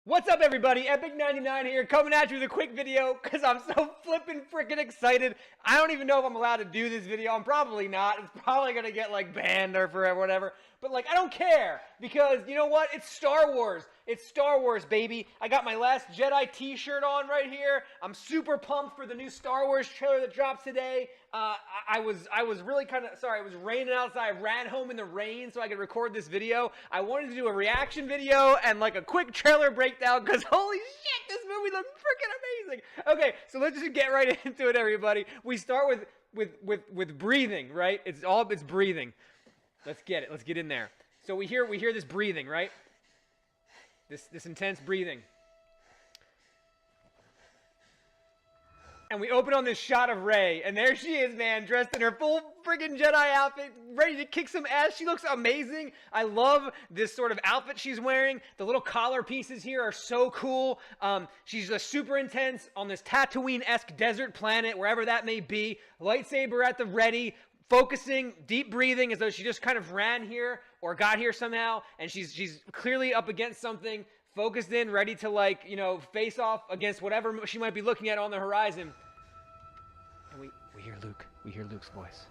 What's up, everybody? Epic99 here, coming at you with a quick video because I'm so flippin' freaking excited. I don't even know if I'm allowed to do this video. I'm probably not. It's probably going to get, banned or forever, whatever. But, I don't care because, you know what? It's Star Wars. It's Star Wars, baby. I got my Last Jedi t-shirt on right here. I'm super pumped for the new Star Wars trailer that drops today. I was really sorry, it was raining outside. I ran home in the rain so I could record this video. I wanted to do a reaction video and a quick trailer breakdown because holy shit, this movie looks freaking amazing. Okay, so let's just get right into it, everybody. We start with breathing, right? It's breathing. Let's get it. Let's get in there. So we hear this breathing, right? This intense breathing. And we open on this shot of Rey, and there she is, man, dressed in her full friggin' Jedi outfit, ready to kick some ass. She looks amazing. I love this sort of outfit she's wearing. The little collar pieces here are so cool. She's just super intense on this Tatooine-esque desert planet, wherever that may be. Lightsaber at the ready, focusing, deep breathing, as though she just kind of ran here or got here somehow, and she's clearly up against something. Focused in, ready to face off against whatever she might be looking at on the horizon. And we hear Luke. We hear Luke's voice.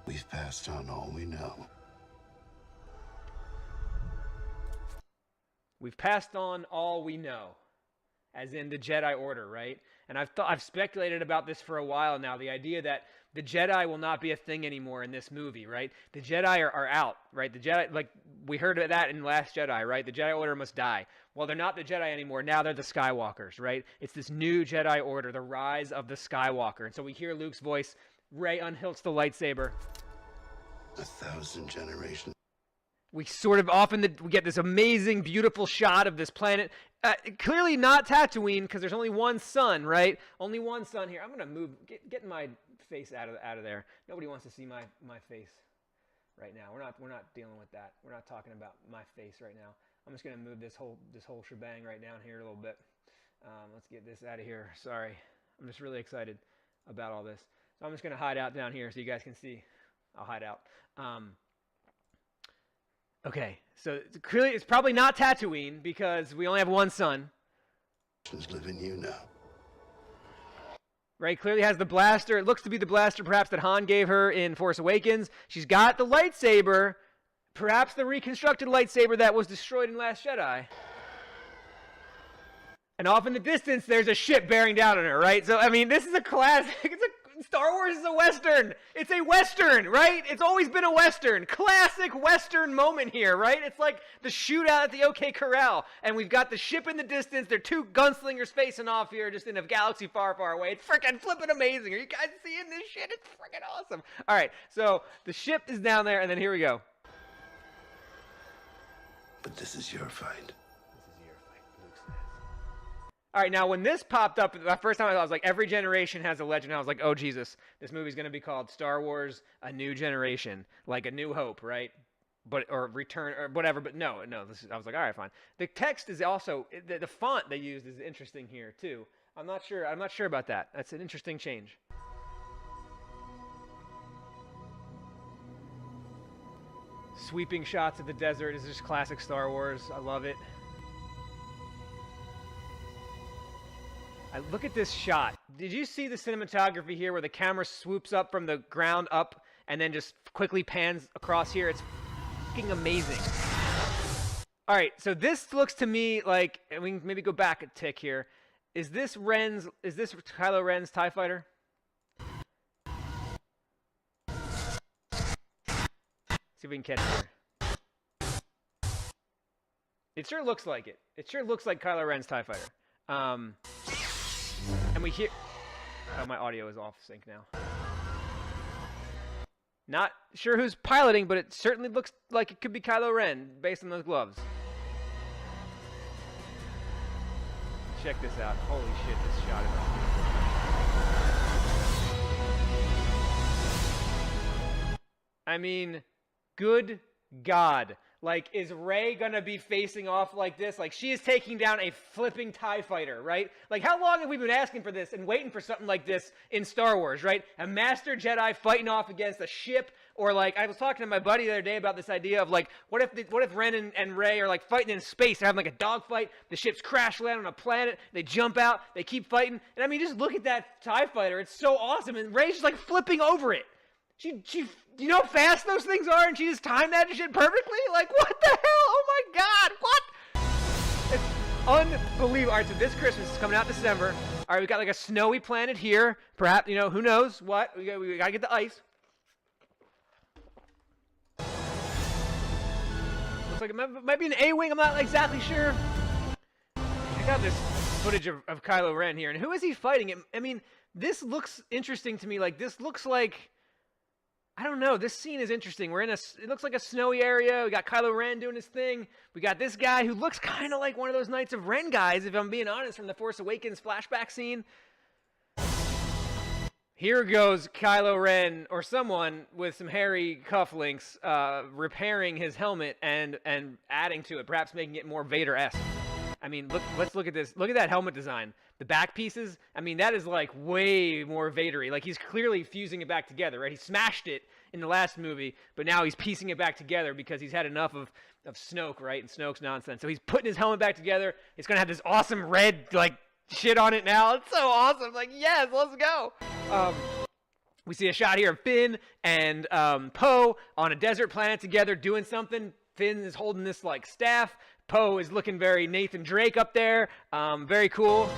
We've passed on all we know. We've passed on all we know. As in the Jedi Order, right? And I've speculated about this for a while now, the idea that the Jedi will not be a thing anymore in this movie, right? The Jedi are out, right? The Jedi, we heard of that in Last Jedi, right? The Jedi Order must die. Well, they're not the Jedi anymore. Now they're the Skywalkers, right? It's this new Jedi Order, the rise of the Skywalker. And so we hear Luke's voice. Rey unhilts the lightsaber. 1,000 generations. We sort of we get this amazing, beautiful shot of this planet. Clearly not Tatooine because there's only one sun, right? Only one sun here. I'm gonna move, get my face out of there. Nobody wants to see my face right now. We're not dealing with that. We're not talking about my face right now. I'm just gonna move this whole shebang right down here a little bit. Let's get this out of here. Sorry, I'm just really excited about all this. So I'm just gonna hide out down here so you guys can see. I'll hide out. Okay, so clearly it's probably not Tatooine because we only have one sun. Live in you now. Right, clearly has the blaster. It looks to be the blaster perhaps that Han gave her in Force Awakens. She's got the lightsaber, perhaps the reconstructed lightsaber that was destroyed in Last Jedi. And off in the distance, there's a ship bearing down on her, right? So, I mean, this is a classic. Star Wars is a Western. It's a Western, right? It's always been a Western. Classic Western moment here, right? It's like the shootout at the OK Corral. And we've got the ship in the distance. There are two gunslingers facing off here just in a galaxy far, far away. It's freaking flipping amazing. Are you guys seeing this shit? It's freaking awesome. All right, so the ship is down there, and then here we go. But this is your fight. All right, now when this popped up, the first time I was like, every generation has a legend. I was like, oh, Jesus, this movie's going to be called Star Wars, A New Generation, like A New Hope, right? Or Return, or whatever, but no. I was like, all right, fine. The text is also, the font they used is interesting here, too. I'm not sure about that. That's an interesting change. Sweeping shots of the desert is just classic Star Wars. I love it. Look at this shot. Did you see the cinematography here where the camera swoops up from the ground up and then just quickly pans across here? It's fucking amazing. All right, so this looks to me like, and we can maybe go back a tick here. Is this Kylo Ren's TIE Fighter? See if we can catch it here. It sure looks like it. It sure looks like Kylo Ren's TIE Fighter. And we hear... Oh, my audio is off sync now. Not sure who's piloting, but it certainly looks like it could be Kylo Ren, based on those gloves. Check this out. Holy shit, this shot is... I mean, good God. Is Rey gonna be facing off like this? She is taking down a flipping TIE fighter, right? How long have we been asking for this and waiting for something like this in Star Wars, right? A master Jedi fighting off against a ship Or like, I was talking to my buddy the other day about this idea of like, what if Ren and Rey are like fighting in space? They're having like a dogfight. The ships crash land on a planet. They jump out. They keep fighting. And I mean, just look at that TIE fighter. It's so awesome. And Rey's just like flipping over it. She, you know how fast those things are? And she just timed that shit perfectly? Like, what the hell? Oh my God, what? It's unbelievable. All right, so this Christmas is coming out December. All right, we got like a snowy planet here. Perhaps, you know, who knows what? We got to get the ice. Looks like it might be an A-Wing. I'm not exactly sure. I got this footage of Kylo Ren here. And who is he fighting? I mean, this looks interesting to me. Like, this looks like... I don't know. This scene is interesting. We're in it looks like a snowy area. We got Kylo Ren doing his thing. We got this guy who looks kind of like one of those Knights of Ren guys, if I'm being honest, from the Force Awakens flashback scene. Here goes Kylo Ren, or someone with some hairy cufflinks, repairing his helmet and adding to it, perhaps making it more Vader-esque. I mean, let's look at this. Look at that helmet design. The back pieces, I mean, that is like way more Vader-y. Like, he's clearly fusing it back together, right? He smashed it in the last movie, but now he's piecing it back together because he's had enough of Snoke, right? And Snoke's nonsense. So he's putting his helmet back together. It's going to have this awesome red, like, shit on it now. It's so awesome. Like, yes, let's go. We see a shot here of Finn and Poe on a desert planet together doing something. Finn is holding this, like, staff. Poe is looking very Nathan Drake up there. Very cool.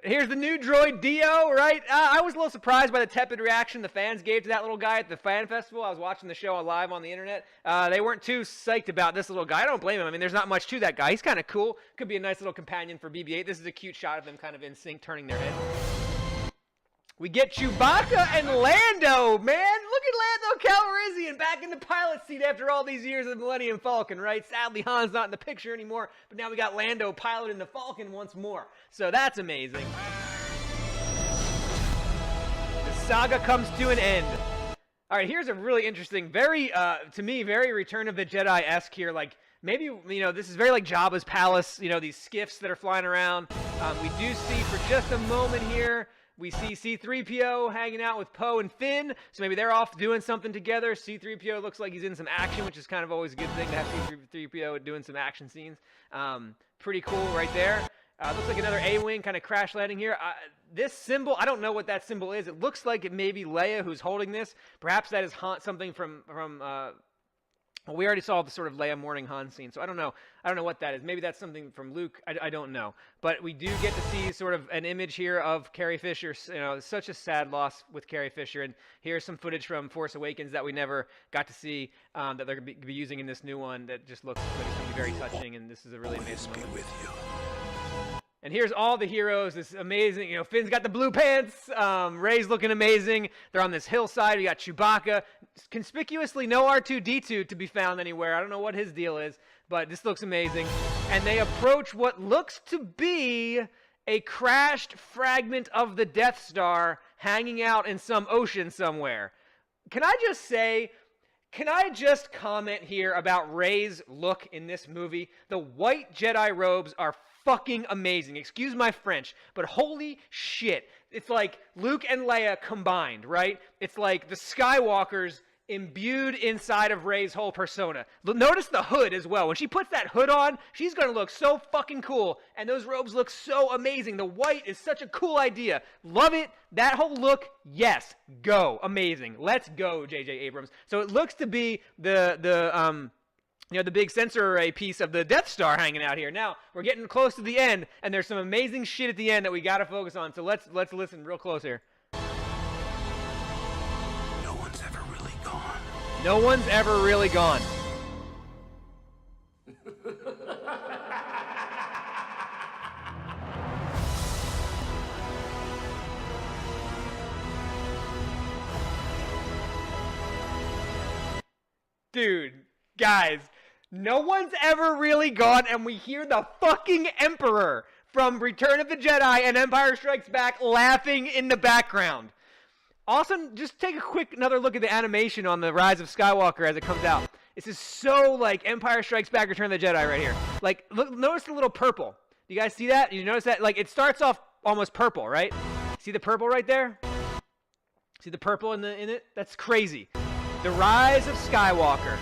Here's the new droid Dio, right? I was a little surprised by the tepid reaction the fans gave to that little guy at the fan festival. I was watching the show live on the internet. They weren't too psyched about this little guy. I don't blame him. I mean, there's not much to that guy. He's kind of cool. Could be a nice little companion for BB-8. This is a cute shot of them kind of in sync, turning their head. We get Chewbacca and Lando, man. Look at Lando Calrissian back in the pilot seat after all these years of Millennium Falcon, right? Sadly, Han's not in the picture anymore, but now we got Lando piloting the Falcon once more. So that's amazing. The saga comes to an end. All right, here's a really interesting, very, to me, very Return of the Jedi-esque here. Like, maybe, you know, this is very like Jabba's palace, you know, these skiffs that are flying around. We do see for just a moment here, we see C-3PO hanging out with Poe and Finn, so maybe they're off doing something together. C-3PO looks like he's in some action, which is kind of always a good thing to have C-3PO doing some action scenes. Pretty cool right there. Looks like another A-Wing kind of crash landing here. This symbol, I don't know what that symbol is. It looks like it may be Leia who's holding this. Perhaps that is something from well, we already saw the sort of Leia mourning Han scene, so I don't know what that is. Maybe that's something from Luke. I don't know. But we do get to see sort of an image here of Carrie Fisher. You know, such a sad loss with Carrie Fisher. And here's some footage from Force Awakens that we never got to see that they're going to be using in this new one that just looks like it's going to be very touching. And this is a really amazing moment. With you. And here's all the heroes. This amazing, you know, Finn's got the blue pants. Rey's looking amazing. They're on this hillside. We got Chewbacca. Conspicuously, no R2-D2 to be found anywhere. I don't know what his deal is, but this looks amazing. And they approach what looks to be a crashed fragment of the Death Star hanging out in some ocean somewhere. Can I just comment here about Rey's look in this movie? The white Jedi robes are fucking amazing. Excuse my French, but holy shit. It's like Luke and Leia combined, right? It's like the Skywalkers imbued inside of Rey's whole persona. Notice the hood as well. When she puts that hood on, she's going to look so fucking cool. And those robes look so amazing. The white is such a cool idea. Love it. That whole look, yes. Go. Amazing. Let's go, J.J. Abrams. So it looks to be the big sensor array piece of the Death Star hanging out here. Now, we're getting close to the end, and there's some amazing shit at the end that we got to focus on. So let's listen real close here. No one's ever really gone. No one's ever really gone. Dude, guys, no one's ever really gone, and we hear the fucking Emperor from Return of the Jedi and Empire Strikes Back laughing in the background. Also, just take another look at the animation on the Rise of Skywalker as it comes out. This is so like Empire Strikes Back, Return of the Jedi right here. Like, look, notice the little purple. Do you guys see that? You notice that? Like, it starts off almost purple, right? See the purple right there? See the purple in it? That's crazy. The Rise of Skywalker.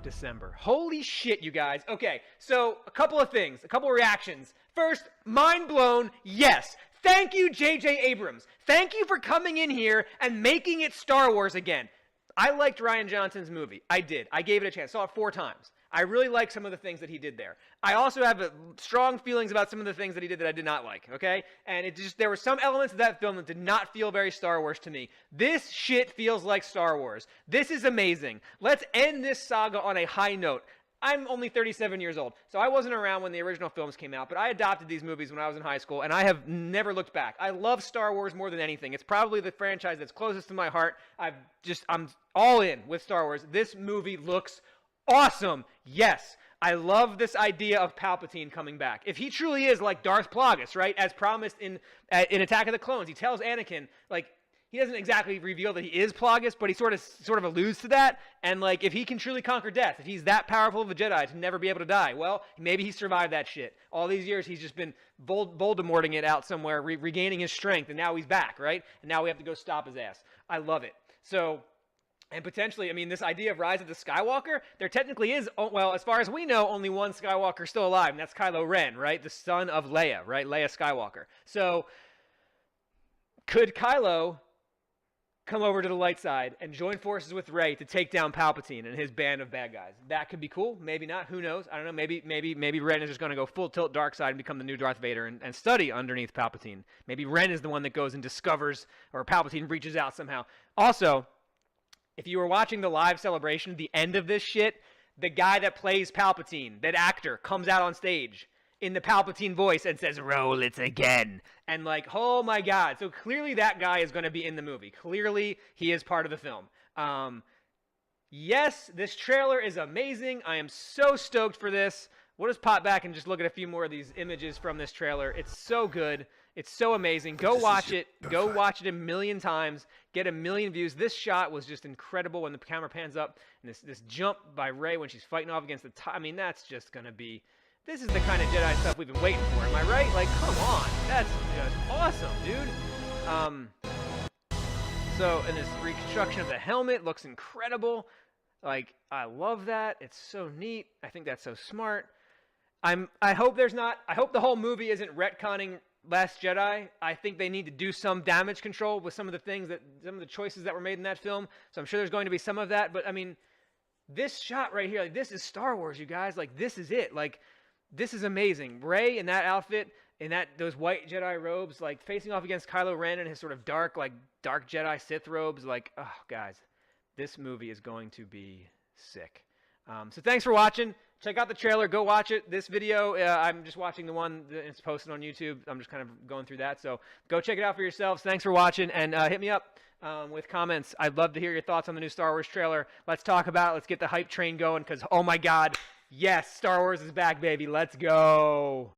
December. Holy shit, you guys. Okay, so a couple of things, a couple of reactions. First, mind blown, yes. Thank you, J.J. Abrams. Thank you for coming in here and making it Star Wars again. I liked Rian Johnson's movie. I did. I gave it a chance. Saw it 4 times. I really like some of the things that he did there. I also have strong feelings about some of the things that he did that I did not like, okay? And it just, there were some elements of that film that did not feel very Star Wars to me. This shit feels like Star Wars. This is amazing. Let's end this saga on a high note. I'm only 37 years old, so I wasn't around when the original films came out, but I adopted these movies when I was in high school, and I have never looked back. I love Star Wars more than anything. It's probably the franchise that's closest to my heart. I'm all in with Star Wars. This movie looks awesome. Yes, I love this idea of Palpatine coming back. If he truly is like Darth Plagueis, right, as promised in Attack of the Clones, he tells Anakin, like, he doesn't exactly reveal that he is Plagueis, but he sort of alludes to that. And like, if he can truly conquer death, if he's that powerful of a Jedi to never be able to die, well, maybe he survived that shit. All these years, he's just been Voldemorting it out somewhere, regaining his strength, and now he's back, right? And now we have to go stop his ass. I love it. So, and potentially, I mean, this idea of Rise of the Skywalker, there technically is, well, as far as we know, only one Skywalker still alive, and that's Kylo Ren, right? The son of Leia, right? Leia Skywalker. So, could Kylo come over to the light side and join forces with Rey to take down Palpatine and his band of bad guys? That could be cool. Maybe not. Who knows? I don't know. Maybe Ren is just going to go full tilt dark side and become the new Darth Vader and study underneath Palpatine. Maybe Ren is the one that goes and discovers, or Palpatine reaches out somehow. Also, if you were watching the live celebration, the end of this shit, the guy that plays Palpatine, that actor, comes out on stage in the Palpatine voice and says, "Roll it again." And like, oh my God. So clearly that guy is going to be in the movie. Clearly he is part of the film. Yes, this trailer is amazing. I am so stoked for this. We'll just pop back and just look at a few more of these images from this trailer. It's so good. It's so amazing. Go watch it. Go watch it a million times. Get a million views. This shot was just incredible when the camera pans up. And this jump by Rey when she's fighting off against the I mean, that's just going to be... This is the kind of Jedi stuff we've been waiting for. Am I right? Like, come on. That's just awesome, dude. So, and this reconstruction of the helmet looks incredible. Like, I love that. It's so neat. I think that's so smart. I hope the whole movie isn't retconning Last Jedi. I think they need to do some damage control with some of the choices that were made in that film. So I'm sure there's going to be some of that. But, I mean, this shot right here, like, this is Star Wars, you guys. Like, this is it. Like, this is amazing. Rey in that outfit, in those white Jedi robes, like facing off against Kylo Ren in his sort of dark Jedi Sith robes. Like, oh, guys, this movie is going to be sick. So thanks for watching. Check out the trailer. Go watch it. This video, I'm just watching the one that's posted on YouTube. I'm just kind of going through that. So go check it out for yourselves. Thanks for watching, and hit me up with comments. I'd love to hear your thoughts on the new Star Wars trailer. Let's talk about it. Let's get the hype train going because, oh my God, yes, Star Wars is back, baby. Let's go.